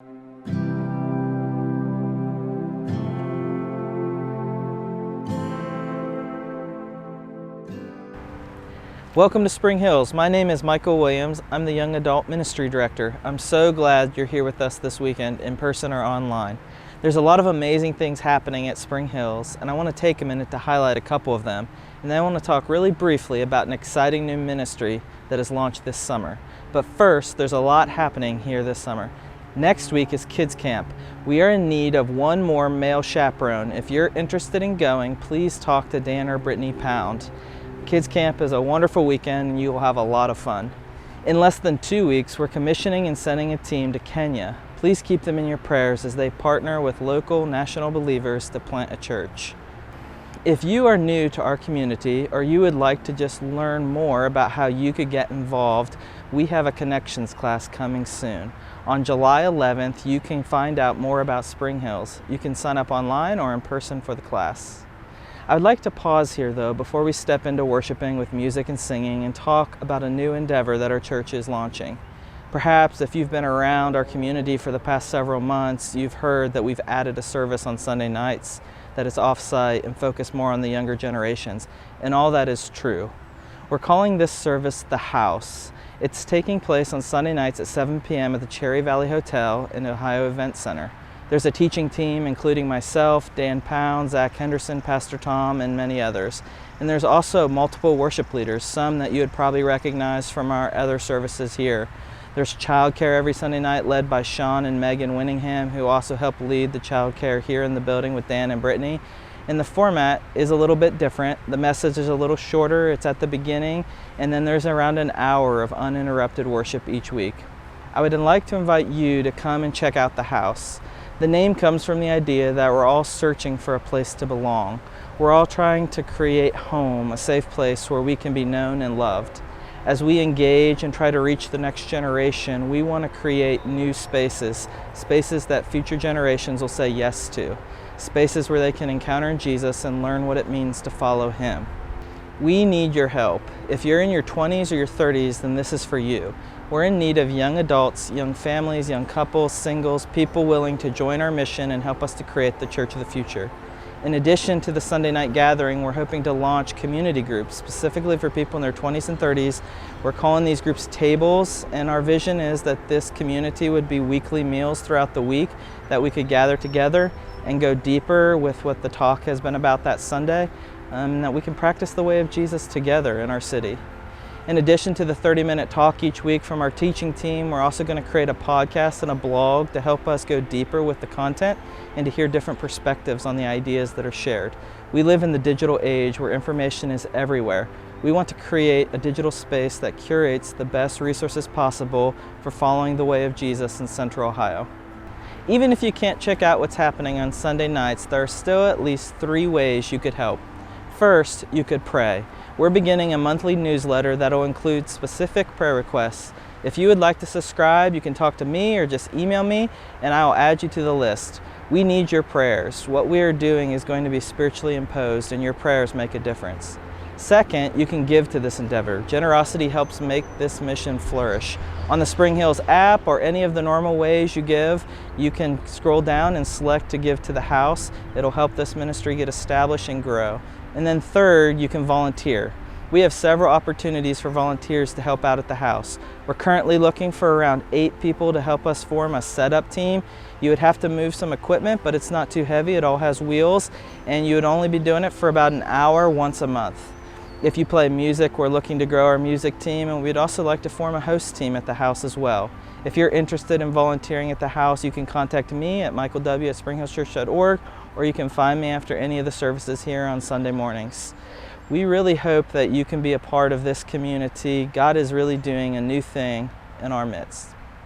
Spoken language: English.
Welcome to Spring Hills. My name is Michael. I'm the Young Adult Ministry Director. I'm so glad you're here with us this weekend, in person or online. There's a lot of amazing things happening at Spring Hills, and I want to take a minute to highlight a couple of them. And then I want to talk really briefly about an exciting new ministry that is launched this summer. But first, there's a lot happening here this summer. Next week is Kids Camp. We are in need of one more male chaperone. If you're interested in going, please talk to Dan or Brittany Pound. Kids Camp is a wonderful weekend and you will have a lot of fun. In less than 2 weeks, we're commissioning and sending a team to Kenya. Please keep them in your prayers as they partner with local national believers to plant a church. If you are new to our community or you would like to just learn more about how you could get involved, we have a connections class coming soon. On July 11th, you can find out more about Spring Hills. You can sign up online or in person for the class. I would like to pause here though before we step into worshiping with music and singing and talk about a new endeavor that our church is launching. Perhaps if you've been around our community for the past several months, you've heard that we've added a service on Sunday nights that is off-site and focused more on the younger generations, and all that is true. We're calling this service The House. It's taking place on Sunday nights at 7 p.m. at the Cherry Valley Hotel in Ohio Event Center. There's a teaching team including myself, Dan Pound, Zach Henderson, Pastor Tom, and many others. And there's also multiple worship leaders, some that you would probably recognize from our other services here. There's childcare every Sunday night led by Sean and Megan Winningham, who also help lead the childcare here in the building with Dan and Brittany. And the format is a little bit different. The message is a little shorter, it's at the beginning, and then there's around an hour of uninterrupted worship each week. I would like to invite you to come and check out The House. The name comes from the idea that we're all searching for a place to belong. We're all trying to create home, a safe place where we can be known and loved. As we engage and try to reach the next generation, we want to create new spaces, spaces that future generations will say yes to, spaces where they can encounter Jesus and learn what it means to follow Him. We need your help. If you're in your 20s or your 30s, then this is for you. We're in need of young adults, young families, young couples, singles, people willing to join our mission and help us to create the church of the future. In addition to the Sunday night gathering, we're hoping to launch community groups, specifically for people in their 20s and 30s. We're calling these groups tables, and our vision is that this community would be weekly meals throughout the week that we could gather together and go deeper with what the talk has been about that Sunday, and that we can practice the way of Jesus together in our city. In addition to the 30-minute talk each week from our teaching team, we're also going to create a podcast and a blog to help us go deeper with the content and to hear different perspectives on the ideas that are shared. We live in the digital age where information is everywhere. We want to create a digital space that curates the best resources possible for following the way of Jesus in Central Ohio. Even if you can't check out what's happening on Sunday nights, there are still at least 3 ways you could help. First, you could pray. We're beginning a monthly newsletter that'll include specific prayer requests. If you would like to subscribe, you can talk to me or just email me and I'll add you to the list. We need your prayers. What we are doing is going to be spiritually imposed and your prayers make a difference. Second, you can give to this endeavor. Generosity helps make this mission flourish. On the Spring Hills app or any of the normal ways you give, you can scroll down and select to give to the house. It'll help this ministry get established and grow. And then third, you can volunteer. We have several opportunities for volunteers to help out at the house. We're currently looking for around 8 people to help us form a setup team. You would have to move some equipment, but it's not too heavy. It all has wheels, and you would only be doing it for about an hour once a month. If you play music, we're looking to grow our music team, and we'd also like to form a host team at the house as well. If you're interested in volunteering at the house, you can contact me at michaelw@springhillschurch.org, or you can find me after any of the services here on Sunday mornings. We really hope that you can be a part of this community. God is really doing a new thing in our midst.